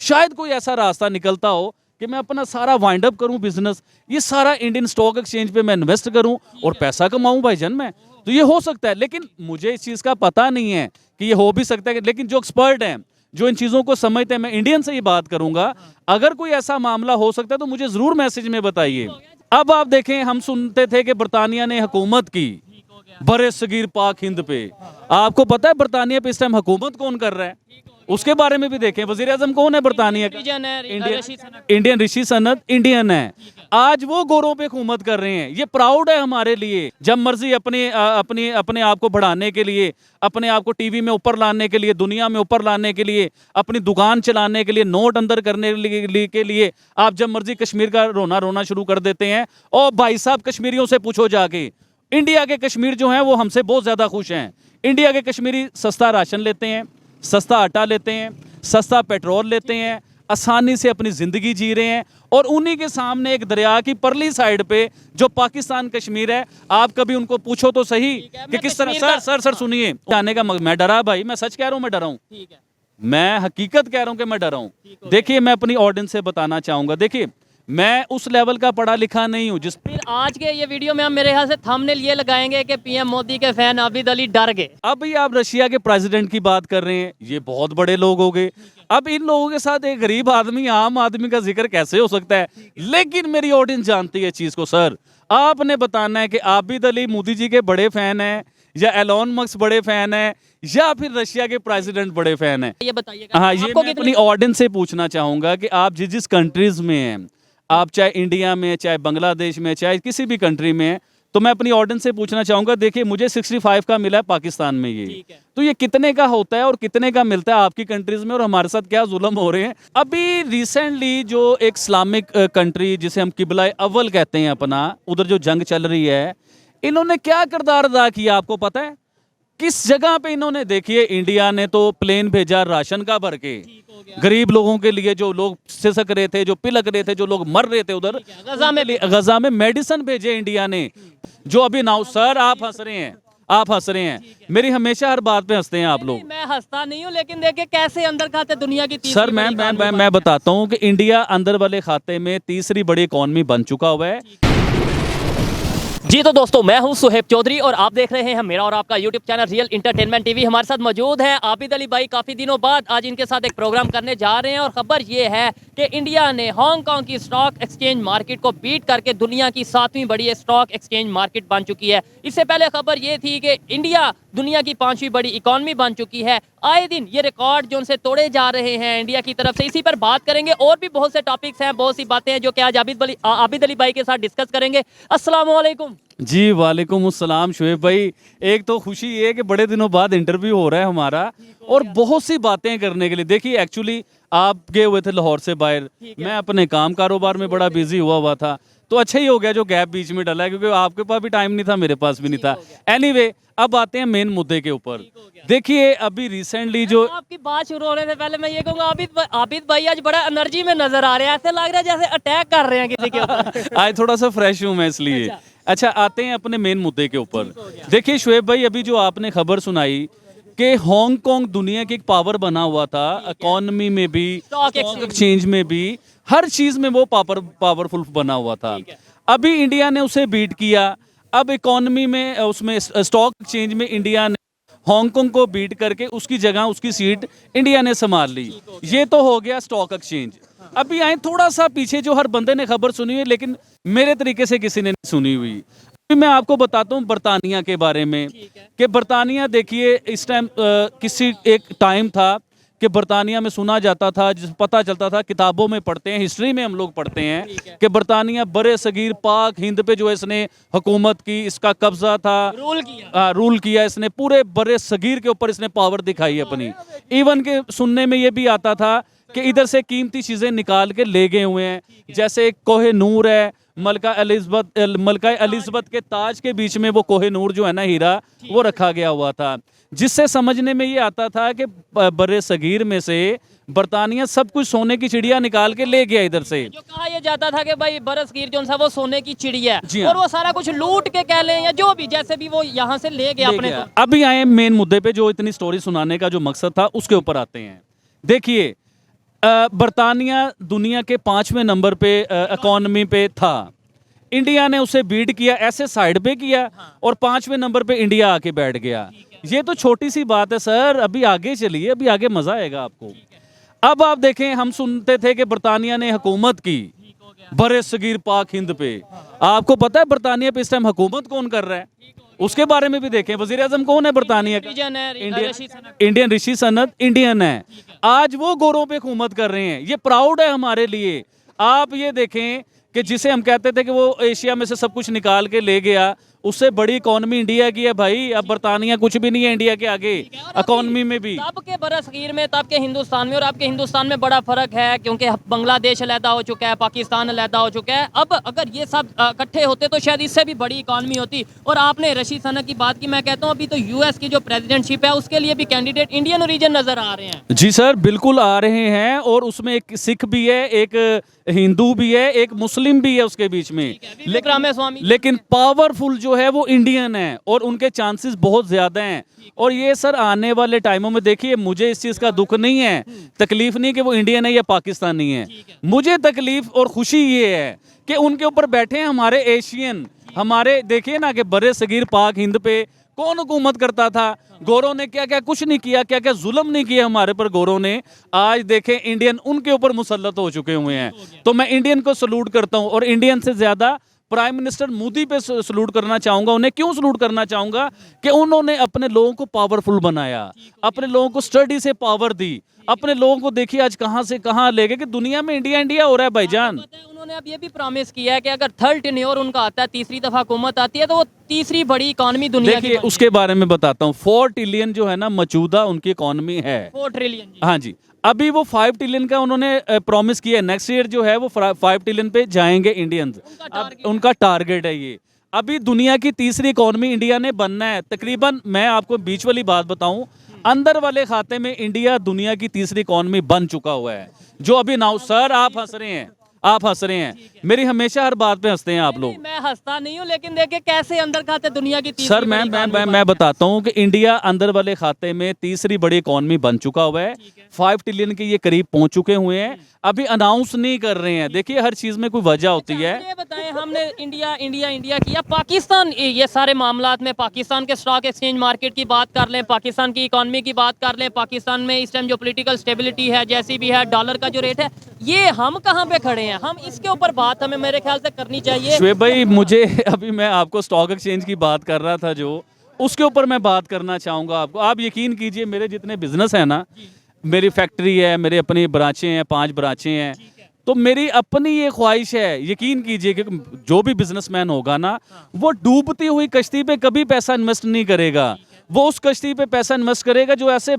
शायद कोई ऐसा रास्ता निकलता हो कि मैं अपना सारा वाइंड अप करूं बिजनेस, ये सारा इंडियन स्टॉक एक्सचेंज पे मैं इन्वेस्ट करूं और पैसा कमाऊं भाईजान मैं। तो ये हो सकता है, लेकिन मुझे इस चीज़ का पता नहीं है कि ये हो भी सकता है। लेकिन जो एक्सपर्ट हैं, जो इन चीज़ों को समझते हैं, मैं इंडियन से ही बात करूंगा, अगर कोई ऐसा मामला हो सकता है तो मुझे ज़रूर मैसेज में बताइए। अब आप देखें, हम सुनते थे कि बरतानिया ने हुकूमत की बरे सगीर पाक हिंद पे। आपको पता है बरतानिया पे इस टाइम हुकूमत कौन कर रहा है? उसके बारे में भी देखें। वजीर आजम कौन है बरतानिया का? इंडियन ऋषि सनत इंडियन है। आज वो गोरों पे हुकूमत कर रहे हैं। ये प्राउड है हमारे लिए। जब मर्जी अपने आप को बढ़ाने के लिए, अपने आप को टीवी में ऊपर लाने के लिए, दुनिया में ऊपर लाने के लिए, अपनी दुकान चलाने के लिए, नोट अंदर करने के लिए आप जब मर्जी कश्मीर का रोना शुरू कर देते हैं। और भाई साहब, कश्मीरियों से पूछो जाके, इंडिया के कश्मीर जो हैं वो हमसे बहुत ज़्यादा खुश हैं। इंडिया के कश्मीरी सस्ता राशन लेते हैं, सस्ता आटा लेते हैं, सस्ता पेट्रोल लेते हैं, आसानी से अपनी ज़िंदगी जी रहे हैं। और उन्हीं के सामने एक दरिया की परली साइड पे जो पाकिस्तान कश्मीर है, आप कभी उनको पूछो तो सही कि किस तरह। सर सुनिए, जाने का मैं डरा भाई, मैं सच कह रहा हूँ, मैं डरा हूँ, मैं हकीकत कह रहा हूँ कि मैं डरा हूँ। देखिए, मैं अपनी ऑडियंस से बताना चाहूँगा, देखिए मैं उस लेवल का पढ़ा लिखा नहीं हूँ जिस। फिर आज के ये वीडियो में हम मेरे ख्याल से थंबनेल ये लगाएंगे कि पीएम मोदी के फैन आबिद अली डर गए। अभी आप रशिया के प्रेसिडेंट की बात कर रहे हैं, ये बहुत बड़े लोग हो गए। अब इन लोगों के साथ एक गरीब आदमी, आम आदमी का जिक्र कैसे हो सकता है? लेकिन मेरी ऑडियंस जानती है चीज को। सर, आपने बताना है कि आबिद अली मोदी जी के बड़े फैन हैं, या एलोन मस्क बड़े फैन है, या फिर रशिया के प्रेसिडेंट बड़े फैन है? ये बताइएगा। हाँ, ये मैं अपनी ऑडियंस से पूछना चाहूंगा कि आप जिस कंट्रीज में हैं, आप चाहे इंडिया में, चाहे बांग्लादेश में, चाहे किसी भी कंट्री में, तो मैं अपनी ऑडियंस से पूछना चाहूंगा, देखिए मुझे 65 का मिला है पाकिस्तान में, ये तो ये कितने का होता है और कितने का मिलता है आपकी कंट्रीज में, और हमारे साथ क्या जुल्म हो रहे हैं? अभी रिसेंटली जो एक इस्लामिक कंट्री जिसे हम किबला अव्वल कहते हैं अपना, उधर जो जंग चल रही है, इन्होंने क्या किरदार अदा किया आपको पता है? किस जगह पे इन्होंने, देखिए इंडिया ने तो प्लेन भेजा राशन का भर के गरीब लोगों के लिए, जो लोग सिसक रहे थे, जो पिलक रहे थे, जो लोग मर रहे थे उधर गजा में मेडिसिन भेजे इंडिया ने। जो अभी नाउ, सर आप हंस रहे हैं, आप हंस रहे हैं, मेरी हमेशा हर बात पे हंसते हैं आप लोग। मैं हंसता नहीं हूँ, लेकिन देखिए कैसे अंदर खाते दुनिया की तीसरी सर मैं बताता हूँ कि इंडिया अंदर वाले खाते में तीसरी बड़ी इकॉनमी बन चुका हुआ है। जी तो दोस्तों, मैं हूं सुहेब चौधरी और आप देख रहे हैं मेरा और आपका YouTube channel real entertainment TV. हमारे साथ मौजूद है आबिद अली भाई। काफ़ी दिनों बाद आज इनके साथ एक प्रोग्राम करने जा रहे हैं और ख़बर ये है कि इंडिया ने हांगकांग की स्टॉक एक्सचेंज मार्केट को बीट करके दुनिया की 7वीं बड़ी स्टॉक एक्सचेंज मार्केट बन चुकी है। इससे पहले खबर ये थी कि इंडिया दुनिया की 5वीं बड़ी इकॉनमी बन चुकी है। आए दिन ये रिकॉर्ड जो उनसे तोड़े जा रहे हैं इंडिया की तरफ से, इसी पर बात करेंगे। और भी बहुत से टॉपिक्स हैं, बहुत सी बातें हैं जो कि आज आबिद अली भाई के साथ डिस्कस करेंगे। अस्सलाम वालेकुम। जी वालेकुम अस्सलाम शुएब भाई। एक तो खुशी ये है कि बड़े दिनों बाद इंटरव्यू हो रहा है हमारा, और बहुत सी बातें करने के लिए। देखिए एक्चुअली आप गए हुए थे लाहौर से बाहर, मैं अपने काम कारोबार में बड़ा बिजी हुआ था, तो अच्छा ही हो गया जो गैप बीच में डला है, क्योंकि आपके पास भी टाइम नहीं था, मेरे पास भी नहीं था। एनीवे, अब आते हैं मेन मुद्दे के ऊपर। देखिए अभी रिसेंटली जो आपकी बात शुरू होने से पहले मैं ये कहूँगा, आबिद भाई आज बड़ा एनर्जी में नजर आ रहे हैं, ऐसे लग रहा है जैसे अटैक कर रहे हैं किसी के ऊपर। आज थोड़ा सा फ्रेश हूँ मैं इसलिए। अच्छा, आते हैं अपने मेन मुद्दे के ऊपर। देखिए शुएब भाई, अभी जो आपने खबर सुनाई कि हांगकांग दुनिया की एक पावर बना हुआ था, इकोनॉमी में भी, स्टॉक एक्सचेंज में भी, हर चीज में वो पावरफुल बना हुआ था। अभी इंडिया ने उसे बीट किया। अब इकोनॉमी में, उसमें स्टॉक एक्सचेंज में इंडिया ने हांगकांग को बीट करके उसकी जगह, उसकी सीट इंडिया ने संभाल ली। ये तो हो गया स्टॉक एक्सचेंज। अभी आए थोड़ा सा पीछे, जो हर बंदे ने खबर सुनी हुई, लेकिन मेरे तरीके से किसी ने नहीं सुनी हुई। अभी मैं आपको बताता हूँ बरतानिया के बारे में कि बरतानिया, देखिए इस टाइम किसी एक टाइम था कि बरतानिया में सुना जाता था, जिस पता चलता था, किताबों में पढ़ते हैं, हिस्ट्री में हम लोग पढ़ते हैं कि बरतानिया बड़े सगीर पाक हिंद पे जो इसने हुकूमत की, इसका कब्जा था, रूल किया इसने, पूरे बड़े सगीर के ऊपर इसने पावर दिखाई अपनी। इवन के सुनने में ये भी आता था कि इधर से कीमती चीजें निकाल के ले गए हुए हैं, जैसे कोहे नूर है, मलका एलिज़ाबेथ के ताज के बीच में वो कोहे नूर जो है ना, हीरा, वो रखा गया हुआ था, जिससे समझने में ये आता था कि बड़े सगीर में से बरतानिया सब कुछ सोने की चिड़िया निकाल के ले गया इधर से। जो कहा यह जाता था कि भाई बरसगीर जो था वो सोने की चिड़िया है, और वो सारा कुछ लूट के कह लें या जो भी, जैसे भी वो यहाँ से ले गया अपने। अभी आए मेन मुद्दे पे, जो इतनी स्टोरी सुनाने का जो मकसद था उसके ऊपर आते हैं। देखिए बरतानिया दुनिया के 5वें नंबर पे इकोनॉमी पे था। इंडिया ने उसे बीट किया, ऐसे साइड पे किया और 5वें नंबर पे इंडिया आके बैठ गया। ये तो छोटी सी बात है सर, अभी आगे चलिए, अभी आगे मजा आएगा आपको। अब आप देखें, हम सुनते थे कि बरतानिया ने हुकूमत की बरे सगीर पाक हिंद पे। आपको पता है बरतानिया पे इस टाइम हुकूमत कौन कर रहा है? उसके बारे में भी देखें। वजीर आजम कौन है बरतानिया का? इंडियन ऋषि सनत इंडियन है। आज वो गोरों पे हुकूमत कर रहे हैं, ये प्राउड है हमारे लिए। आप ये देखें कि जिसे हम कहते थे कि वो एशिया में से सब कुछ निकाल के ले गया, उससे बड़ी इकोनॉमी इंडिया की है भाई। अब बरतानिया कुछ भी नहीं है इंडिया के आगे इकोनॉमी में भी। तब के बरसगीर में, तब के हिंदुस्तान में और आपके हिंदुस्तान में बड़ा फर्क है, क्योंकि बांग्लादेश अलहदा हो चुका है, पाकिस्तान अलहदा हो चुका है। अब अगर ये सब इकट्ठे होते तो शायद इससे भी बड़ी इकोनॉमी होती। और आपने रशीद सनत की बात की, मैं कहता हूँ अभी तो यूएस की जो प्रेसिडेंटशिप है उसके लिए भी कैंडिडेट इंडियन ओरिजिन नजर आ रहे हैं। जी सर, बिल्कुल आ रहे हैं, और उसमें एक सिख भी है, एक हिंदू भी है, एक मुस्लिम भी है उसके बीच में। लेकिन पावरफुल जो है वो इंडियन है और उनके चांसेस बहुत ज्यादा हैं। और ये सर आने वाले टाइमों में देखिए, मुझे इस चीज का दुख नहीं है, तकलीफ नहीं कि वो इंडियन है या पाकिस्तानी है। मुझे तकलीफ और खुशी ये है कि उनके ऊपर बैठे हैं हमारे एशियन। हमारे देखिए ना कि बड़े सगीर पाक हिंद पे कौन हुकूमत करता था? गोरों ने क्या क्या कुछ नहीं किया, क्या क्या जुल्म नहीं किया हमारे पर गोरों ने। आज देखें इंडियन उनके ऊपर मुसल्लत हो चुके हुए हैं। तो मैं इंडियन को सलूट करता हूं, और इंडियन से ज्यादा प्राइम मिनिस्टर मोदी पे सलूट करना चाहूंगा। उन्हें क्यों सलूट करना चाहूंगा? कि उन्होंने अपने लोगों को पावरफुल बनाया, अपने लोगों को स्टडी से पावर दी, अपने लोगों को देखिए आज कहां से कहां ले गए कि दुनिया में इंडिया इंडिया हो रहा है भाईजान। उन्होंने अब ये भी प्रॉमिस किया है कि अगर थर्ड टेन्योर उनका आता है, तीसरी दफा हुकूमत आती है, तो वो तीसरी बड़ी इकोनॉमी दुनिया की। देखिए उसके बारे में बताता हूँ। 4 ट्रिलियन जो है ना मौजूदा उनकी इकोनॉमी है। 4 ट्रिलियन। हाँ जी, अभी वो 5 ट्रिलियन का उन्होंने प्रॉमिस किया है। नेक्स्ट ईयर जो है वो 5 ट्रिलियन पे जाएंगे इंडियंस। उनका टारगेट है ये। अभी दुनिया की तीसरी इकोनॉमी इंडिया ने बनना है तकरीबन। मैं आपको बीच वाली बात बताऊं, अंदर वाले खाते में इंडिया दुनिया की तीसरी इकोनॉमी बन चुका हुआ है। जो अभी नाउ सर आप हंस रहे हैं, आप हंस रहे हैं, मेरी हमेशा हर बात पे हंसते हैं आप लोग। मैं हंसता नहीं हूँ, लेकिन देखिए कैसे अंदर खाते दुनिया की तीसरी सर मैं बताता हूँ कि इंडिया अंदर वाले खाते में तीसरी बड़ी इकोनॉमी बन चुका हुआ है। 5 ट्रिलियन के ये करीब पहुंच चुके हुए हैं। अभी अनाउंस नहीं कर रहे हैं। देखिए हर चीज में कोई वजह होती है। ये बताएं, हमने इंडिया इंडिया इंडिया किया, पाकिस्तान, ये सारे मामलात में पाकिस्तान के स्टॉक एक्सचेंज मार्केट की बात कर लें, पाकिस्तान की इकोनॉमी की बात कर लें, पाकिस्तान में इस टाइम जो पॉलिटिकल स्टेबिलिटी है जैसी भी है, डॉलर का जो रेट है, ये हम कहाँ पे खड़े हैं? हम इसके ऊपर बात हमें मेरे ख्याल से करनी चाहिए। शुएब भाई, मुझे अभी मैं आपको स्टॉक एक्सचेंज की बात कर रहा था, जो उसके ऊपर मैं बात करना चाहूँगा आपको। आप यकीन कीजिए, मेरे जितने बिजनेस है ना, मेरी फैक्ट्री है, मेरे अपनी ब्रांचें हैं, 5 ब्रांचें हैं, तो मेरी अपनी ये ख्वाहिश है, यकीन कीजिए कि जो भी बिजनेसमैन होगा ना, वो डूबती हुई कश्ती पे कभी पैसा इन्वेस्ट नहीं करेगा। वो उस कश्ती पे पैसा इन्वेस्ट करेगा जो ऐसे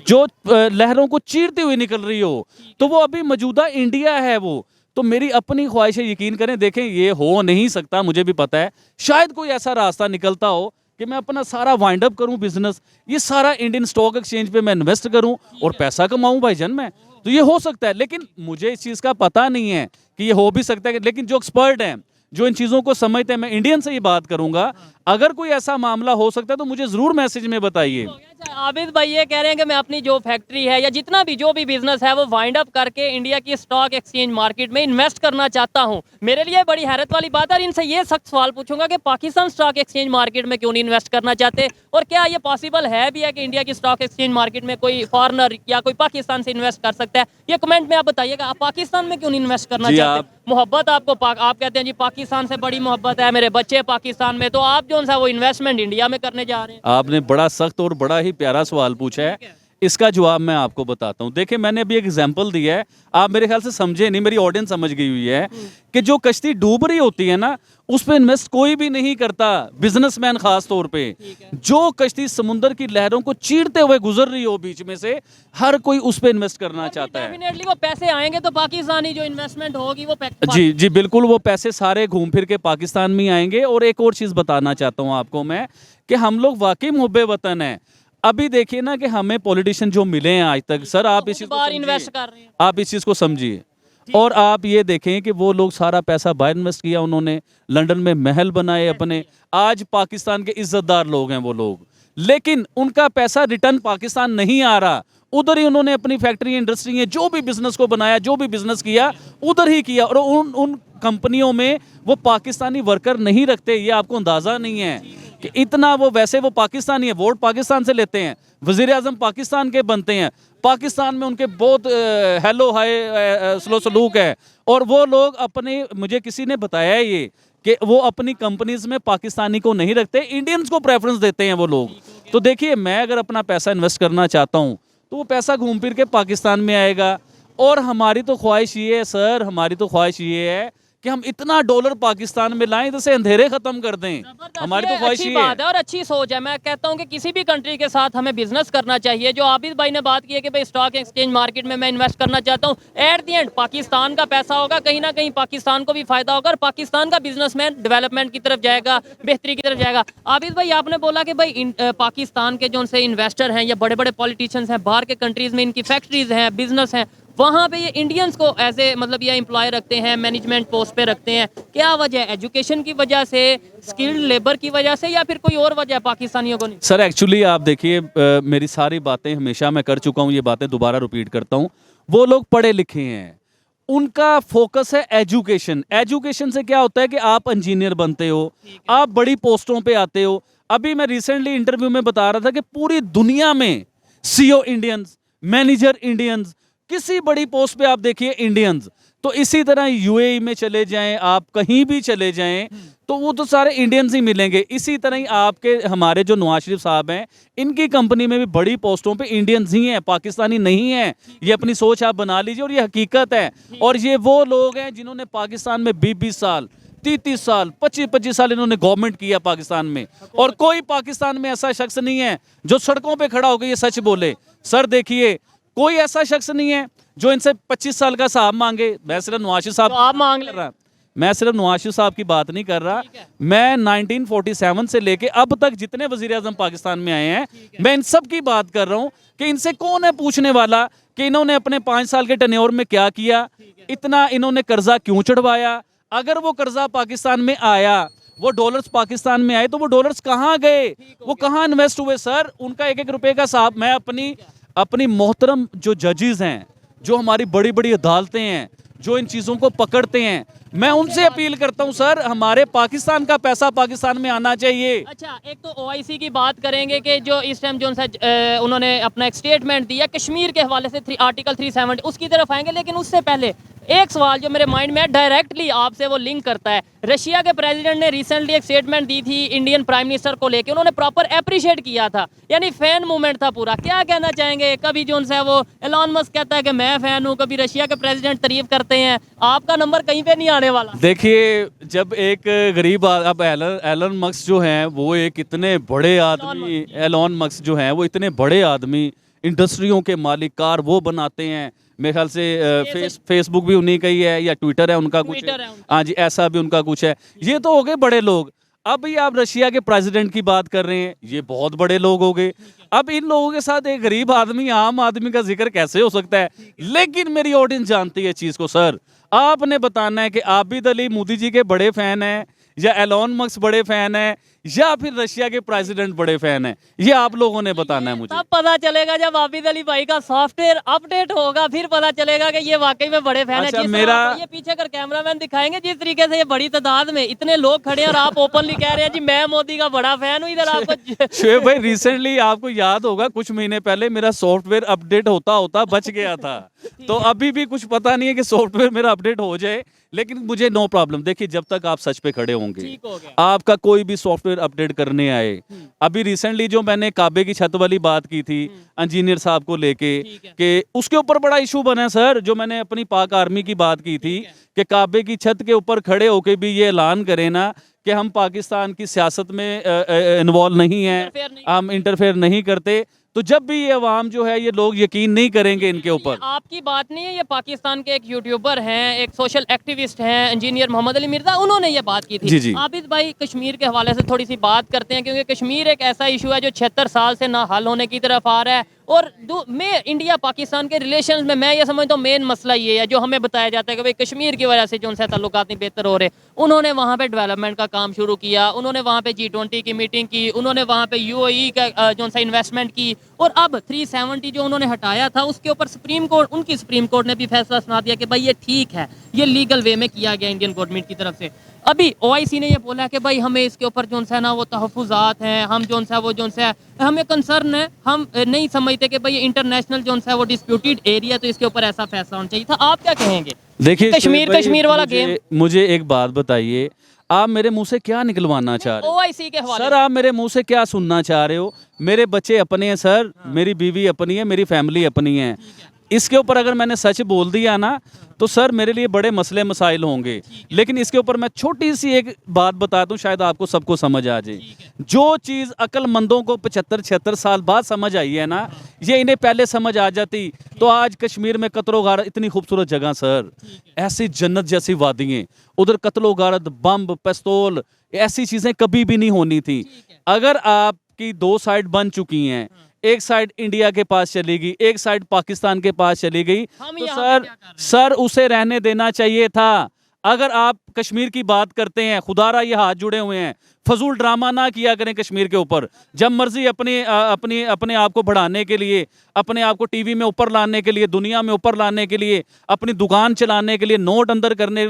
जो लहरों को चीरती हुई निकल रही हो। तो वो अभी मौजूदा इंडिया है वो। तो मेरी अपनी ख्वाहिश है, यकीन करें। देखें ये हो नहीं सकता, मुझे भी पता है। शायद कोई ऐसा रास्ता निकलता हो कि मैं अपना सारा वाइंड अप करूं बिजनेस, ये सारा इंडियन स्टॉक एक्सचेंज पे मैं इन्वेस्ट करूं और पैसा कमाऊं भाईजान मैं। तो ये हो सकता है, लेकिन मुझे इस चीज़ का पता नहीं है कि ये हो भी सकता है। लेकिन जो एक्सपर्ट हैं, जो इन चीज़ों को समझते हैं, मैं इंडियन से ही बात करूंगा। अगर कोई ऐसा मामला हो सकता है तो मुझे ज़रूर मैसेज में बताइए। आबिद भाई ये कह रहे हैं कि मैं अपनी जो फैक्ट्री है या जितना भी जो भी बिजनेस है वो वाइंड अप करके इंडिया की स्टॉक एक्सचेंज मार्केट में इन्वेस्ट करना चाहता हूं। मेरे लिए बड़ी हैरत वाली बात है, और इनसे ये सख्त सवाल पूछूंगा कि पाकिस्तान स्टॉक एक्सचेंज मार्केट में क्यों नहीं इन्वेस्ट करना चाहते, और क्या ये पॉसिबल है भी है कि इंडिया की स्टॉक एक्सचेंज मार्केट में कोई फॉरनर या कोई पाकिस्तान से इन्वेस्ट कर सकता है? ये कमेंट में आप बताइएगा, आप पाकिस्तान में क्यों नहीं इन्वेस्ट करना चाहते? मोहब्बत आपको आप कहते हैं जी पाकिस्तान से बड़ी मोहब्बत है, मेरे बच्चे पाकिस्तान में, तो आप जो सा वो इन्वेस्टमेंट इंडिया में करने जा रहे हैं। आपने बड़ा सख्त और बड़ा ही प्यारा सवाल पूछा है। इसका जवाब मैं आपको बताता हूं। देखिए मैंने अभी एक एग्जांपल दिया है, आप मेरे ख्याल से समझे नहीं, मेरी ऑडियंस समझ गई हुई है कि जो कश्ती डूब रही होती है ना, उस पे इन्वेस्ट कोई भी नहीं करता, बिजनेसमैन खास तौर पे। जो कश्ती समुद्र की लहरों को चीरते हुए गुजर रही हो बीच में से, हर कोई उस पे इन्वेस्ट करना चाहता है। डेफिनेटली वो पैसे आएंगे तो पाकिस्तानी जो इन्वेस्टमेंट होगी वो जी जी बिल्कुल, वो पैसे सारे घूम फिर के पाकिस्तान में आएंगे। और एक और चीज बताना चाहता हूँ आपको मैं, कि हम लोग वाकई मुहब्बे वतन है। अभी देखिए ना कि हमें पॉलिटिशियन जो मिले हैं आज तक, सर आप इस चीज को इन्वेस्ट कर रहे हैं, आप इस चीज को समझिए। और आप ये देखें कि वो लोग सारा पैसा बाहर इन्वेस्ट किया, उन्होंने लंदन में महल बनाए अपने। आज पाकिस्तान के इज्जतदार लोग हैं वो लोग, लेकिन उनका पैसा रिटर्न पाकिस्तान नहीं आ रहा। उधर ही उन्होंने अपनी फैक्ट्री इंडस्ट्री है, जो भी बिजनेस को बनाया, जो भी बिजनेस किया उधर ही किया। और उन कंपनियों में वो पाकिस्तानी वर्कर नहीं रखते, ये आपको अंदाज़ा नहीं है कि इतना वैसे वो पाकिस्तानी है, वोट पाकिस्तान से लेते हैं, वज़ीर आज़म पाकिस्तान के बनते हैं, पाकिस्तान में उनके बहुत हेलो हाय स्लो सलूक है। और वो लोग अपने, मुझे किसी ने बताया है ये कि वो अपनी कंपनीज में पाकिस्तानी को नहीं रखते, इंडियंस को प्रेफरेंस देते हैं वो लोग। तो देखिए, मैं अगर अपना पैसा इन्वेस्ट करना चाहता हूँ तो वो पैसा घूम फिर के पाकिस्तान में आएगा। और हमारी तो ख्वाहिश ये है सर, हमारी तो ख्वाहिश ये है कि हम इतना डॉलर पाकिस्तान में लाएं जिससे अंधेरे खत्म कर दें। हमारी तो ख्वाहिश अच्छी ये बात है। है और अच्छी सोच है। मैं कहता हूं कि किसी भी कंट्री के साथ हमें बिजनेस करना चाहिए। जो आबिद भाई ने बात की है कि भाई स्टॉक एक्सचेंज मार्केट में मैं इन्वेस्ट करना चाहता हूं, एट दी एंड पाकिस्तान का पैसा होगा, कहीं ना कहीं पाकिस्तान को भी फायदा होगा और पाकिस्तान का बिजनेसमैन डेवलपमेंट की तरफ जाएगा, बेहतरी की तरफ जाएगा। आबिद भाई, आपने बोला कि भाई पाकिस्तान के जो उनसे इन्वेस्टर हैं या बड़े बड़े पॉलिटिशियंस हैं, बाहर के कंट्रीज में इनकी फैक्ट्रीज हैं, बिजनेस हैं, वहाँ पे ये इंडियंस को एज ए मतलब ये एम्प्लॉय रखते हैं, मैनेजमेंट पोस्ट पे रखते हैं। क्या वजह है? एजुकेशन की वजह से, स्किल्ड लेबर की वजह से, या फिर कोई और वजह है पाकिस्तानियों को नहीं? सर एक्चुअली आप देखिए, मेरी सारी बातें हमेशा मैं कर चुका हूँ, ये बातें दोबारा रिपीट करता हूँ। वो लोग पढ़े लिखे हैं, उनका फोकस है एजुकेशन। एजुकेशन से क्या होता है कि आप इंजीनियर बनते हो, आप बड़ी पोस्टों पे आते हो। अभी मैं रिसेंटली इंटरव्यू में बता रहा था कि पूरी दुनिया में सीईओ इंडियंस, मैनेजर इंडियंस, किसी बड़ी पोस्ट पे आप देखिए इंडियंस। तो इसी तरह यूएई में चले जाएं, आप कहीं भी चले जाएं तो वो तो सारे इंडियंस ही मिलेंगे। इसी तरह ही आपके हमारे जो नवाज शरीफ साहब हैं, इनकी कंपनी में भी बड़ी पोस्टों पे इंडियंस ही हैं, पाकिस्तानी नहीं हैं। ये अपनी सोच आप बना लीजिए और ये हकीकत है। और ये वो लोग हैं जिन्होंने पाकिस्तान में 20-20 साल, 30-30 साल, 25-25 साल इन्होंने गवर्नमेंट किया पाकिस्तान में। और कोई पाकिस्तान में ऐसा शख्स नहीं है जो सड़कों पे खड़ा होकर ये सच बोले। सर देखिए, कोई ऐसा शख्स नहीं है जो इनसे 25 साल का हिसाब मांगे। मैं सिर्फ नवाज शरीफ साहब तो आप मांग ले। मैं सिर्फ नवाज शरीफ साहब की बात नहीं कर रहा, मैं 1947 से लेके अब तक जितने वजीर आजम पाकिस्तान में आए हैं, मैं इन सब की बात कर रहा हूं कि इनसे कौन है पूछने वाला कि इन्होंने अपने 5 साल के टेन्योर में क्या किया, इतना इन्होंने कर्जा क्यों चढ़वाया। अगर वो कर्जा पाकिस्तान में आया, वो डॉलर्स पाकिस्तान में आए, तो वो डॉलर्स कहाँ गए, वो कहाँ इन्वेस्ट हुए। सर उनका एक एक रुपए का हिसाब मैं अपनी मोहतरम जो जजेस हैं, जो हमारी बड़ी बड़ी अदालतें हैं, जो इन चीज़ों को पकड़ते हैं, मैं उनसे अपील करता हूं सर, हमारे पाकिस्तान का पैसा पाकिस्तान में आना चाहिए। अच्छा, एक तो ओआईसी की बात करेंगे कि जो इस टाइम जो उन्होंने अपना एक स्टेटमेंट दिया कश्मीर के हवाले से आर्टिकल 370, उसकी तरफ आएंगे। लेकिन उससे पहले एक सवाल जो मेरे माइंड में डायरेक्टली आपसे वो लिंक करता है। रशिया के प्रेसिडेंट ने रिसेंटली एक स्टेटमेंट दी थी इंडियन प्राइम मिनिस्टर को लेके, उन्होंने प्रॉपर अप्रिशिएट किया था, यानी फैन मूवमेंट था पूरा। क्या कहना चाहेंगे? कभी जो उनसे वो एलॉन मस्क कहता है कि मैं फैन हूँ, कभी रशिया के प्रेसिडेंट तारीफ करते हैं, आपका नंबर कहीं पे नहीं आने वाला। देखिए, जब एक गरीब अब एलन मस्क जो हैं वो एक इतने बड़े आदमी, एलॉन मस्क जो हैं वो इतने बड़े आदमी, इंडस्ट्रियों के मालिक, कार वो बनाते हैं, मेरे ख्याल से फेसबुक भी उन्हीं का ही है या ट्विटर है उनका कुछ, हाँ जी ऐसा भी उनका कुछ है। ये तो हो गए बड़े लोग। अब ये आप रशिया के प्रेसिडेंट की बात कर रहे हैं, ये बहुत बड़े लोग हो गए। अब इन लोगों के साथ एक गरीब आदमी, आम आदमी का जिक्र कैसे हो सकता है? लेकिन मेरी ऑडियंस जानती है चीज़ को। सर आपने बताना है कि आबिद अली मोदी जी के बड़े फैन हैं, या एलॉन मस्क बड़े फैन है, या फिर रशिया के प्रेसिडेंट बड़े फैन है। ये आप लोगों ने बताना है मुझे। तब पता चलेगा जब आबिद अली भाई का सॉफ्टवेयर अपडेट होगा, फिर पता चलेगा कि ये वाकई में बड़े फैन है। जिस मेरा ये पीछे कर कैमरामैन दिखाएंगे, जिस तरीके से ये बड़ी तादाद में इतने लोग खड़े हैं और आप ओपनली कह रहे हैं जी मैं मोदी का बड़ा फैन हूँ। इधर आपको शुएब भाई, रिसेंटली आपको याद होगा कुछ महीने पहले मेरा सॉफ्टवेयर अपडेट होता होता बच गया था। तो अभी भी कुछ पता नहीं है कि सॉफ्टवेयर मेरा अपडेट हो जाए, लेकिन मुझे नो प्रॉब्लम। देखिए, जब तक आप सच पे खड़े होंगे, आपका कोई भी सॉफ्टवेयर अपडेट करने आए। अभी रिसेंटली जो मैंने काबे की छत वाली बात की थी इंजीनियर साहब को लेके, कि उसके ऊपर बड़ा इशू बना है सर। जो मैंने अपनी पाक आर्मी की बात की थी कि काबे की छत के ऊपर खड़े होके भी ये ऐलान करें ना कि हम पाकिस्तान की सियासत में इन्वॉल्व नहीं हैं, हम इंटरफेयर नहीं करते, तो जब भी ये अवाम जो है, ये लोग यकीन नहीं करेंगे इनके ऊपर। आपकी बात नहीं है, ये पाकिस्तान के एक यूट्यूबर हैं, एक सोशल एक्टिविस्ट हैं, इंजीनियर मोहम्मद अली मिर्जा, उन्होंने ये बात की थी। जी जी। आबिद भाई, कश्मीर के हवाले से थोड़ी सी बात करते हैं, क्योंकि कश्मीर एक ऐसा इशू है जो 76 साल से ना हल होने की तरफ आ रहा है। और मैं इंडिया पाकिस्तान के रिलेशन में मैं ये समझता हूँ मेन मसला ये है जो हमें बताया जाता है कि भाई कश्मीर की वजह से जो उनसे ताल्लुकात नहीं बेहतर हो रहे। उन्होंने वहाँ पे डेवलपमेंट का काम शुरू किया, उन्होंने वहाँ पे G20 की मीटिंग की, उन्होंने वहाँ पे UAE का जो सा इन्वेस्टमेंट की, और अब 370 जो उन्होंने हटाया था उसके ऊपर उनकी सुप्रीम कोर्ट ने भी फैसला सुना दिया कि भाई ये ठीक है, ये लीगल वे में किया गया इंडियन गवर्नमेंट की तरफ से। अभी OIC ने ये बोला कि भाई हमें इसके ऊपर जो है ना वो तहफ़्फ़ुज़ात हैं, हम जो है वो जो है हमें कंसर्न है, हम नहीं समझते कि भाई इंटरनेशनल जो है वो डिस्प्यूटेड एरिया, तो इसके ऊपर ऐसा फैसला होना चाहिए था। आप क्या कहेंगे? देखिए कश्मीर वाला गेम। मुझे एक बात बताइए, आप मेरे मुंह से क्या निकलवाना चाह रहे हो? OIC के हवाले सर आप मेरे मुंह से क्या सुनना चाह रहे हो? मेरे बच्चे अपने हैं सर, मेरी बीवी अपनी है, मेरी फैमिली अपनी है। इसके ऊपर अगर मैंने सच बोल दिया ना तो सर मेरे लिए बड़े मसले मसाइल होंगे। लेकिन इसके ऊपर मैं छोटी सी एक बात बता दूं, शायद आपको सबको समझ आ जाए। जो चीज़ अक्लमंदों को 75-76 साल बाद समझ आई है ना, ये इन्हें पहले समझ आ जाती तो आज कश्मीर में कत्लो गारत, इतनी खूबसूरत जगह सर, ऐसी जन्नत जैसी वादियाँ, उधर कत्लो गारत, बम, पिस्तौल, ऐसी चीज़ें कभी भी नहीं होनी थी। अगर आपकी 2 साइड बन चुकी हैं, एक साइड इंडिया के पास चली गई, एक साइड पाकिस्तान के पास चली गई, तो सर उसे रहने देना चाहिए था। अगर आप कश्मीर की बात करते हैं, खुदारा ये हाथ जुड़े हुए हैं, फजूल ड्रामा ना किया करें कश्मीर के ऊपर। जब मर्जी अपने आप को बढ़ाने के लिए, अपने आप को टीवी में ऊपर लाने के लिए, दुनिया में ऊपर लाने के लिए, अपनी दुकान चलाने के लिए, नोट अंदर करने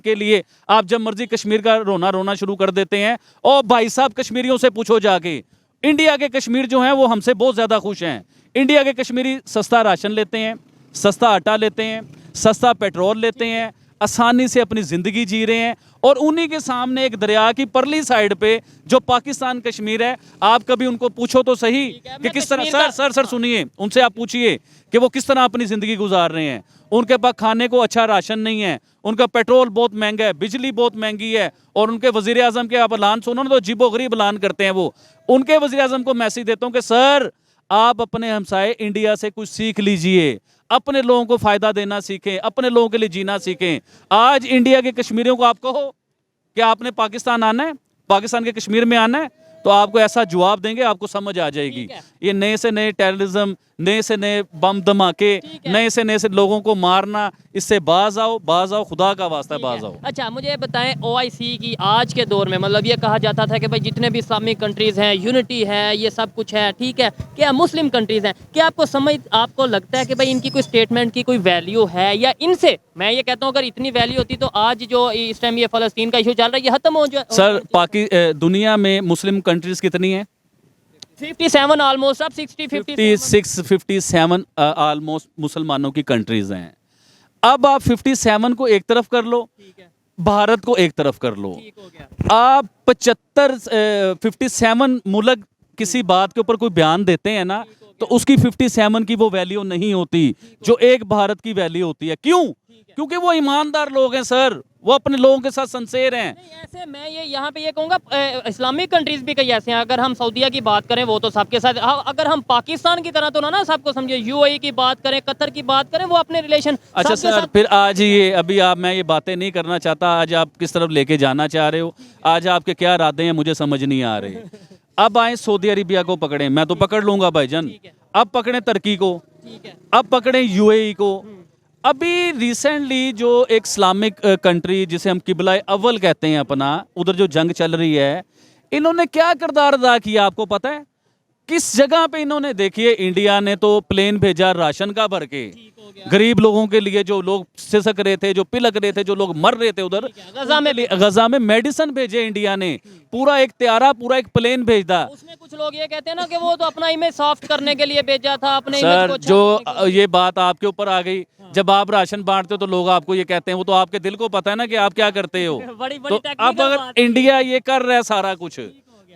के लिए आप जब मर्जी कश्मीर का रोना शुरू कर देते हैं। और भाई साहब कश्मीरियों से पूछो जाके, इंडिया के कश्मीर जो हैं वो हमसे बहुत ज़्यादा खुश हैं। इंडिया के कश्मीरी सस्ता राशन लेते हैं, सस्ता आटा लेते हैं, सस्ता पेट्रोल लेते हैं, आसानी से अपनी ज़िंदगी जी रहे हैं। और उन्हीं के सामने एक दरिया की परली साइड पे जो पाकिस्तान कश्मीर है, आप कभी उनको पूछो तो सही कि किस तरह, सर सुनिए, उनसे आप पूछिए कि वो किस तरह अपनी ज़िंदगी गुजार रहे हैं। उनके पास खाने को अच्छा राशन नहीं है, उनका पेट्रोल बहुत महंगा है, बिजली बहुत महंगी है, और उनके वज़ीर आज़म के आप ऐलान सुनो ना तो अजीबो गरीब ऐलान करते हैं वो। उनके वज़ीर आज़म को मैसेज देता हूँ कि सर आप अपने हमसाए इंडिया से कुछ सीख लीजिए, अपने लोगों को फ़ायदा देना सीखें, अपने लोगों के लिए जीना सीखें। आज इंडिया के कश्मीरियों को आप कहो कि आपने पाकिस्तान आना है, पाकिस्तान के कश्मीर में आना है, तो आपको ऐसा जवाब देंगे, आपको समझ आ जाएगी। ये नए से नए टेररिज्म, नए से नए बम धमाके, नए से लोगों को मारना, इससे बाज आओ, खुदा का वास्ता बाज आओ। अच्छा मुझे बताएं, OIC की आज के दौर में मतलब ये कहा जाता था कि भाई जितने भी इस्लामिक कंट्रीज़ हैं, यूनिटी है, ये सब कुछ है, ठीक है, क्या मुस्लिम कंट्रीज़ हैं, क्या आपको लगता है कि भाई इनकी कोई स्टेटमेंट की कोई वैल्यू है? या इनसे मैं ये कहता हूँ अगर इतनी वैल्यू होती तो आज जो इस टाइम ये फ़लस्तीन का इशू चल रहा है ये खत्म हो जाए। सर दुनिया में मुस्लिम कंट्रीज़ कितनी हैं? 57 ऑलमोस्ट, अब 57 ऑलमोस्ट मुसलमानों की कंट्रीज हैं। अब आप 57 को एक तरफ कर लो, भारत को एक तरफ कर लो, आप 57 मुल्क किसी बात के ऊपर कोई बयान देते हैं ना, तो उसकी 57 की वो वैल्यू नहीं होती जो एक भारत की वैल्यू होती है। क्यों? क्योंकि वो ईमानदार लोग हैं सर, वो अपने लोगों के साथ सिंसेयर हैं। ऐसे मैं ये यहाँ पे ये कहूँगा इस्लामिक कंट्रीज भी कई ऐसे हैं। अगर हम सऊदीया की बात करें वो तो सबके साथ, अगर हम पाकिस्तान की तरह तो ना सबको समझे, UAE की बात करें, कतर की बात करें, वो अपने रिलेशन। अच्छा सर, फिर आज ये अभी मैं ये बातें नहीं करना चाहता, आज आप किस तरफ लेके जाना चाह रहे हो, आज आपके क्या इरादे हैं मुझे समझ नहीं आ रहे। अब आए सऊदी अरेबिया को पकड़े, मैं तो पकड़ लूंगा भाईजान, अब पकड़े तुर्की को, अब पकड़े UAE को। अभी रिसेंटली जो एक इस्लामिक कंट्री जिसे हम किबला अव्वल कहते हैं अपना, उधर जो जंग चल रही है, इन्होंने क्या किरदार अदा किया आपको पता है? किस जगह पे इन्होंने, देखिए इंडिया ने तो प्लेन भेजा राशन का भर के गरीब लोगों के लिए, जो लोग सिसक रहे थे, जो पिलक रहे थे, जो लोग मर रहे थे उधर गजा में मेडिसिन भेजे इंडिया ने, पूरा एक त्यारा, पूरा एक प्लेन भेजा। उसमें कुछ लोग ये कहते हैं ना कि वो तो अपना इमेज सॉफ्ट करने के लिए भेजा था, अपने सर जो ये बात आपके ऊपर आ गई, जब आप राशन बांटते हो तो लोग आपको ये कहते हैं, वो तो आपके दिल को पता है ना कि आप क्या करते हो। तो अब अगर इंडिया ये कर रहा है सारा कुछ,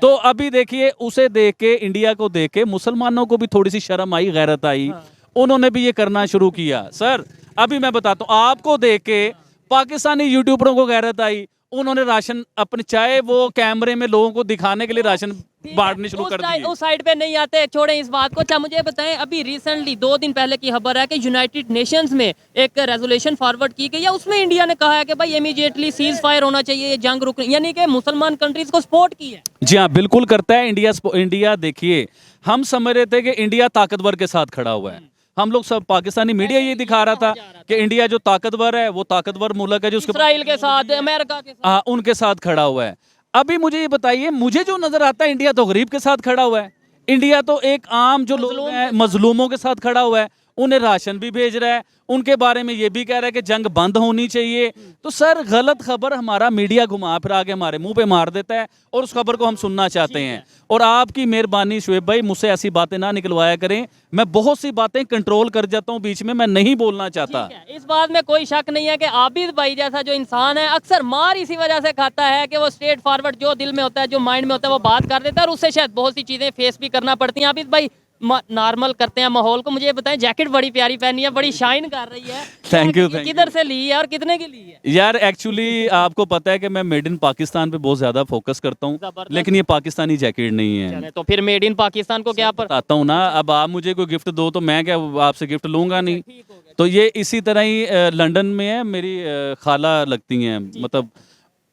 तो अभी देखिए उसे देख के, इंडिया को देख के मुसलमानों को भी थोड़ी सी शर्म आई, गैरत आई, उन्होंने भी ये करना शुरू किया। सर अभी मैं बताता हूँ, आपको देख के पाकिस्तानी यूट्यूबरों को गैरत आई, उन्होंने राशन अपने, चाहे वो कैमरे में लोगों को दिखाने के लिए राशन बांटने शुरू कर दिए। उस साइड पे नहीं आते, छोड़ें इस बात को। अच्छा मुझे बताएं, अभी रिसेंटली 2 दिन पहले की खबर है कि यूनाइटेड नेशंस में एक रेजोल्यूशन फॉरवर्ड की गई है, उसमें इंडिया ने कहा है कि भाई इमीडिएटली सीज फायर होना चाहिए, ये जंग रुकनी, यानी कि मुसलमान कंट्रीज को सपोर्ट की है। जी हाँ, बिल्कुल करता है इंडिया। देखिए, हम समझ रहे थे कि इंडिया ताकतवर के साथ खड़ा हुआ है। हम लोग सब, पाकिस्तानी मीडिया ये दिखा रहा था कि इंडिया जो ताकतवर है वो ताकतवर मुल्क है जो उसके इसराइल के साथ, अमेरिका के साथ, उनके साथ खड़ा हुआ है। अभी मुझे ये बताइए, मुझे जो नजर आता है इंडिया तो गरीब के साथ खड़ा हुआ है। इंडिया तो एक आम जो लोग हैं मजलूमों के साथ खड़ा हुआ है, उन्हें राशन भी भेज रहा है, उनके बारे में ये भी कह रहा है कि जंग बंद होनी चाहिए। तो सर, गलत खबर हमारा मीडिया घुमा फिरा के हमारे मुंह पे मार देता है और उस खबर को हम सुनना चाहते हैं। और आपकी मेहरबानी शुएब भाई, मुझसे ऐसी बातें ना निकलवाया करें। मैं बहुत सी बातें कंट्रोल कर जाता हूँ बीच में, मैं नहीं बोलना चाहता। इस बात में कोई शक नहीं है कि आबिद भाई जैसा जो इंसान है अक्सर मार इसी वजह से खाता है कि वो स्ट्रेट फॉरवर्ड जो दिल में होता है, जो माइंड में होता है, वो बात कर देता है और उससे शायद बहुत सी चीजें फेस भी करना पड़ती हैं। आबिद भाई, नॉर्मल करते हैं माहौल को। मुझे ये बताएं, जैकेट बड़ी प्यारी पहनी है, बड़ी शाइन कर रही है। Thank you. किधर से ली है और कितने की ली है? यार एक्चुअली आपको पता है कि मैं मेड इन पाकिस्तान पे बहुत ज्यादा फोकस करता हूँ, लेकिन ये पाकिस्तानी जैकेट नहीं है। तो फिर मेड इन पाकिस्तान को क्या पर बताता हूँ ना। अब आप मुझे कोई गिफ्ट दो तो मैं क्या आपसे गिफ्ट लूंगा नहीं। तो ये इसी तरह ही लंदन में है, मेरी खाला लगती हैं, मतलब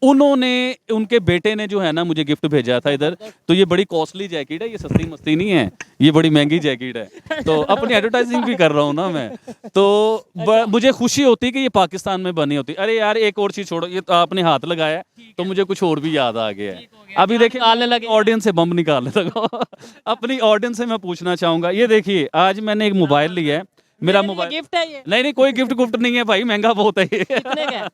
उन्होंने, उनके बेटे ने जो है ना मुझे गिफ्ट भेजा था इधर। तो ये बड़ी कॉस्टली जैकेट है, ये सस्ती मस्ती नहीं है, ये बड़ी महंगी जैकेट है। तो अपनी एडवर्टाइजिंग भी कर रहा हूँ ना मैं। तो मुझे खुशी होती है कि ये पाकिस्तान में बनी होती। अरे यार, एक और चीज छोड़ो, ये तो आपने हाथ लगाया तो मुझे कुछ और भी याद आ गया है। अभी देखिए, निकालने लगे, ऑडियंस से बम निकालने लगा। अपनी ऑडियंस से मैं पूछना चाहूंगा, ये देखिए, आज मैंने एक मोबाइल लिया है, मेरा मोबाइल गिफ्ट है ये? नहीं, कोई गिफ्ट नहीं है भाई, महंगा बहुत है ये। कितने का है?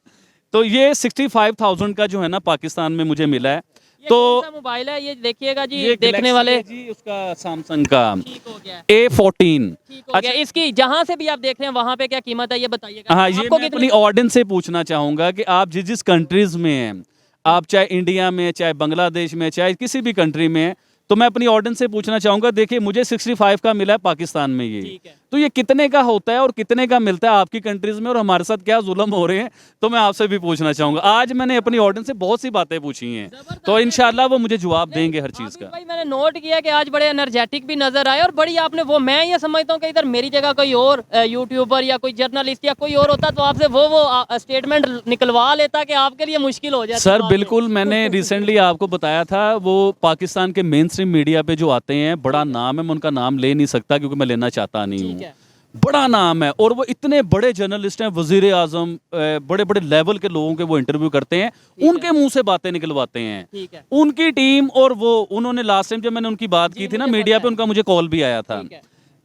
तो ये 65,000 का जो है ना पाकिस्तान में मुझे मिला है। तो मोबाइल है ये, देखिएगा जी, ये देखने वाले जी, उसका सैमसंग का ठीक हो गया, A14। ठीक हो गया। इसकी जहां से भी आप देख रहे हैं वहां पे क्या कीमत है ये बताइएगा। हाँ, ये मैं अपनी ऑडियंस से पूछना चाहूंगा कि आप जिस जिस कंट्रीज में हैं, आप चाहे इंडिया में, चाहे बांग्लादेश में, चाहे किसी भी कंट्री में हैं, तो मैं अपनी ऑडियंस से पूछना चाहूंगा, देखिए मुझे 65 का मिला है पाकिस्तान में ये, तो ये कितने का होता है और कितने का मिलता है आपकी कंट्रीज में, और हमारे साथ क्या जुल्म हो रहे हैं, तो मैं आपसे भी पूछना चाहूंगा। आज मैंने अपनी ऑडियंस से बहुत सी बातें पूछी हैं, तो इंशाल्लाह वो मुझे जवाब देंगे हर चीज का। भाई मैंने नोट किया कि आज बड़े एनर्जेटिक भी नजर आए और बड़ी आपने वो, मैं ये समझता हूँ कि इधर मेरी जगह कोई और यूट्यूबर या कोई जर्नलिस्ट या कोई और होता तो आपसे वो स्टेटमेंट निकलवा लेता कि आपके लिए मुश्किल हो जाए। सर बिल्कुल, मैंने रिसेंटली आपको बताया था, वो पाकिस्तान के मेन स्ट्रीम मीडिया पे जो आते हैं, बड़ा नाम है, मैं उनका नाम ले नहीं सकता क्योंकि मैं लेना चाहता नहीं हूँ, बड़ा नाम है, और वो इतने बड़े जर्नलिस्ट हैं, वजीर आजम, बड़े बड़े लेवल के लोगों के वो इंटरव्यू करते हैं, उनके मुंह से बातें निकलवाते हैं। उनकी टीम, और वो उन्होंने लास्ट टाइम जब मैंने उनकी बात की थी ना मीडिया पे, उनका मुझे कॉल भी आया था,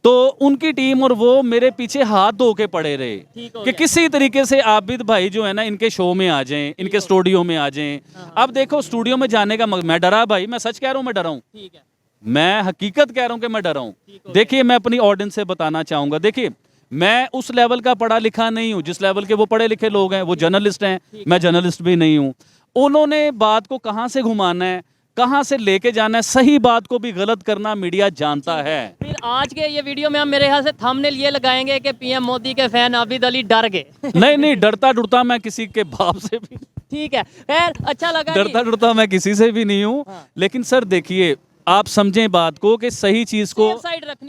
तो उनकी टीम और वो मेरे पीछे हाथ धो के पड़े रहे कि किसी तरीके से आबिद भाई जो है ना इनके शो में आ जाएं, इनके स्टूडियो में आ जाएं। अब देखो, स्टूडियो में जाने का मैं डरा भाई, मैं सच कह रहा हूँ, मैं डरा हूँ, मैं हकीकत कह रहा हूँ कि मैं डरा हूँ। देखिए, मैं अपनी ऑडियंस से बताना चाहूंगा, देखिए मैं उस लेवल का पढ़ा लिखा नहीं हूँ जिस लेवल के वो पढ़े लिखे लोग हैं, वो जर्नलिस्ट हैं, मैं जर्नलिस्ट भी नहीं हूँ। उन्होंने बात को कहाँ से घुमाना है, कहाँ से लेके जाना है, सही बात को भी गलत करना मीडिया जानता है। फिर आज के ये वीडियो में हम मेरे ख्याल से थंबनेल ये लगाएंगे कि पीएम मोदी के फैन आबिद अली डर गए। नहीं, डरता डरता मैं किसी के बाप से भी, ठीक है, खैर अच्छा लगा। डरता डरता मैं किसी से भी नहीं हूँ। लेकिन सर देखिए, आप समझें बात को कि सही चीज को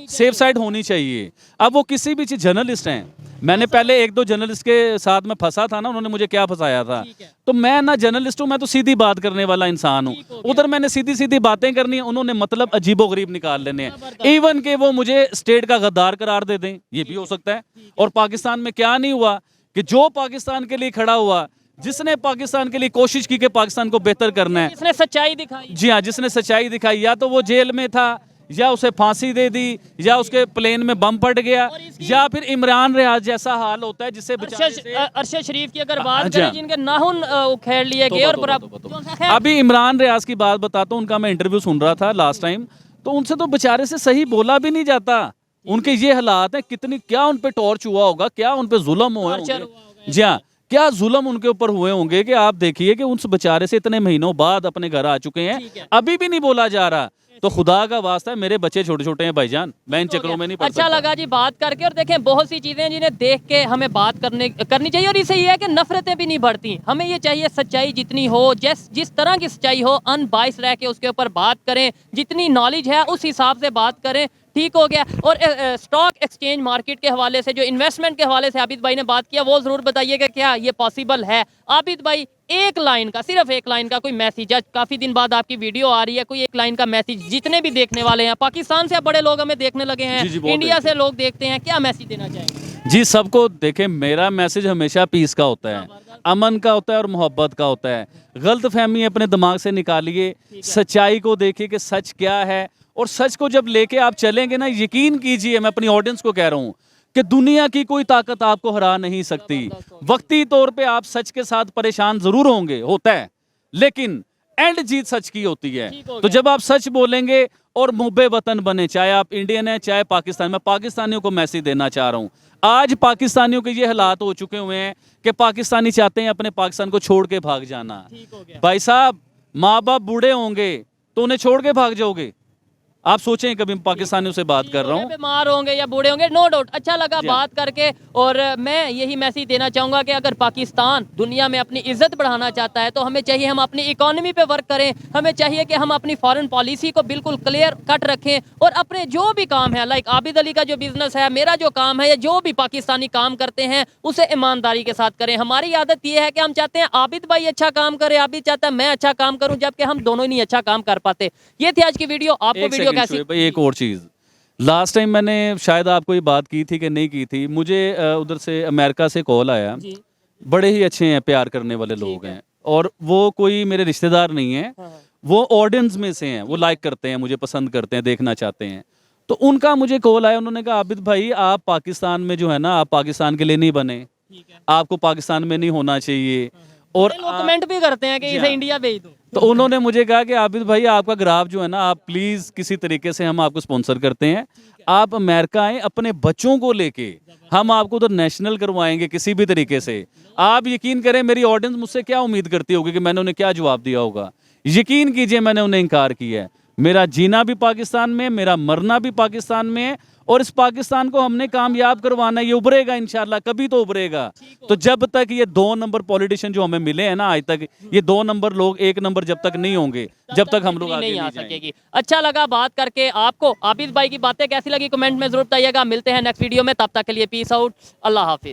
सेफ साइड होनी चाहिए। अब वो किसी भी चीज, जर्नलिस्ट हैं, मैंने पहले एक दो जर्नलिस्ट के साथ में फंसा था ना, उन्होंने मुझे क्या फंसाया था, तो मैं ना जर्नलिस्ट हूँ, मैं तो सीधी बात करने वाला इंसान हूँ। उधर मैंने सीधी सीधी बातें करनी है, उन्होंने मतलब अजीबोगरीब निकाल लेने हैं, इवन के वो मुझे स्टेट का गद्दार करार दे दें, ये भी हो सकता है। और पाकिस्तान में क्या नहीं हुआ कि जो पाकिस्तान के लिए खड़ा हुआ, जिसने पाकिस्तान के लिए कोशिश की कि पाकिस्तान को बेहतर करना है, जिसने सच्चाई दिखाई, जी हाँ, जिसने सच्चाई दिखाई, या तो वो जेल में था, या उसे फांसी दे दी, या उसके प्लेन में बम फट गया, या फिर इमरान रियाज जैसा हाल होता है जिससे अरशद शरीफ की अगर बात करें, जिनके नाखून उखेड़ लिए गए। और अभी इमरान रियाज की बात बताता हूँ, उनका मैं इंटरव्यू सुन रहा था लास्ट टाइम, तो उनसे तो बेचारे से सही बोला भी नहीं जाता। उनके ये हालात है, कितनी क्या उन पे टॉर्च हुआ होगा, क्या उन पे जुल्म हुए होंगे, जी हाँ, क्या जुल्म उनके ऊपर हुए होंगे कि आप देखिए कि उस बेचारे से इतने महीनों बाद अपने घर आ चुके हैं, अभी भी नहीं बोला जा रहा तो खुदा का वास्ता है, मेरे बच्चे छोटे छोटे हैं भाईजान, मैं इन चक्करों में नहीं पड़ अच्छा सकता। लगा जी बात करके। और देखें बहुत सी चीजें हैं जिन्हें देख के हमें बात करनी चाहिए, और इससे ये है कि नफरतें भी नहीं बढ़ती। हमें ये चाहिए सच्चाई जितनी हो, जिस तरह की सच्चाई हो, अनबाइस रह के उसके ऊपर बात करें, जितनी नॉलेज है उस हिसाब से बात करें। ठीक हो गया। और स्टॉक एक्सचेंज मार्केट के हवाले से, जो इन्वेस्टमेंट के हवाले से आबिद भाई ने बात किया, वो जरूर बताइएगा क्या ये पॉसिबल है। आबिद भाई एक लाइन का, सिर्फ एक लाइन का कोई मैसेज, आज काफी दिन बाद आपकी वीडियो आ रही है, कोई एक लाइन का मैसेज जितने भी देखने वाले हैं, पाकिस्तान से अब बड़े लोग हमें देखने लगे हैं, जी, जी, बहुत इंडिया देखते से लोग देखते हैं, क्या मैसेज देना चाहेंगे? जी सबको देखें, मेरा मैसेज हमेशा पीस का होता है, अमन का होता है और मोहब्बत का होता है। गलत फहमी अपने दिमाग से निकालिए, सच्चाई को देखिए कि सच क्या है, और सच को जब लेके आप चलेंगे ना, यकीन कीजिए, मैं अपनी ऑडियंस को कह रहा हूँ कि दुनिया की कोई ताकत आपको हरा नहीं सकती। वक्ती तौर पे आप सच के साथ परेशान जरूर होंगे, होता है, लेकिन एंड जीत सच की होती है। तो जब आप सच बोलेंगे और मुहब्बे वतन बने, चाहे आप इंडियन हैं चाहे पाकिस्तान, मैं पाकिस्तानियों को मैसेज देना चाह रहा हूँ। आज पाकिस्तानियों के ये हालात हो चुके हुए हैं कि पाकिस्तानी चाहते हैं अपने पाकिस्तान को छोड़ के भाग जाना। भाई साहब, माँ बाप बूढ़े होंगे तो उन्हें छोड़ के भाग जाओगे? आप सोचें, कभी पाकिस्तानियों से बात कर रहा हूँ। बीमार होंगे या बूढ़े होंगे, नो डाउट। अच्छा लगा जी हाँ। बात करके। और मैं यही मैसेज देना चाहूँगा कि अगर पाकिस्तान दुनिया में अपनी इज्जत बढ़ाना चाहता है तो हमें चाहिए हम अपनी इकोनॉमी पे वर्क करें। हमें चाहिए कि हम अपनी फॉरेन पॉलिसी को बिल्कुल क्लियर कट रखें, और अपने जो भी काम है, लाइक आबिद अली का जो बिजनेस है, मेरा जो काम है, या जो भी पाकिस्तानी काम करते हैं उसे ईमानदारी के साथ करें। हमारी आदत ये है कि हम चाहते हैं आबिद भाई अच्छा काम करे, आबिद चाहता है मैं अच्छा काम करूँ, जबकि हम दोनों नहीं अच्छा काम कर पाते। ये थी आज की वीडियो। आपको एक वीडियो सेकंड कैसी? शोएब भाई, एक और चीज़, लास्ट टाइम मैंने शायद आपको ये बात की थी कि नहीं की थी, मुझे उधर से अमेरिका से कॉल आया। जी। बड़े ही अच्छे हैं, प्यार करने वाले लोग हैं, और वो कोई मेरे रिश्तेदार नहीं है, वो ऑडियंस में से हैं, वो लाइक करते हैं, मुझे पसंद करते हैं, देखना चाहते हैं। तो उनका मुझे कॉल आया, उन्होंने कहा आबिद भाई आप पाकिस्तान में जो है ना, आप पाकिस्तान के लिए नहीं बने, आपको पाकिस्तान में नहीं होना चाहिए। और लोग कमेंट भी करते हैं कि जी इसे हाँ। इंडिया भेज दो। तो उन्होंने मुझे कहा कि आबिद भाई आपका ग्राफ जो है ना, आप प्लीज किसी तरीके से, हम आपको स्पॉन्सर करते हैं, आप अमेरिका आए अपने बच्चों को लेके, हम आपको उधर नेशनल करवाएंगे किसी भी तरीके से। आप यकीन करें, मेरी ऑडियंस मुझसे क्या उम्मीद करती होगी कि मैंने उन्हें क्या जवाब दिया होगा। यकीन कीजिए, मैंने उन्हें इनकार किया है। मेरा जीना भी पाकिस्तान में, मेरा मरना भी पाकिस्तान में है, और इस पाकिस्तान को हमने कामयाब करवाना है। ये उभरेगा इंशाल्लाह, कभी तो उभरेगा। तो जब तक ये 2 नंबर पॉलिटिशियन जो हमें मिले हैं ना आज तक, ये 2 नंबर लोग 1 नंबर जब तक नहीं होंगे, जब तक हम लोग बिक्री आगे नहीं आ नहीं जाएंगे। सकेगी। अच्छा लगा बात करके। आपको आबिद भाई की बातें कैसी लगी कमेंट में जरूर बताइएगा। मिलते हैं नेक्स्ट वीडियो में, तब तक के लिए पीस आउट, अल्लाह हाफिज।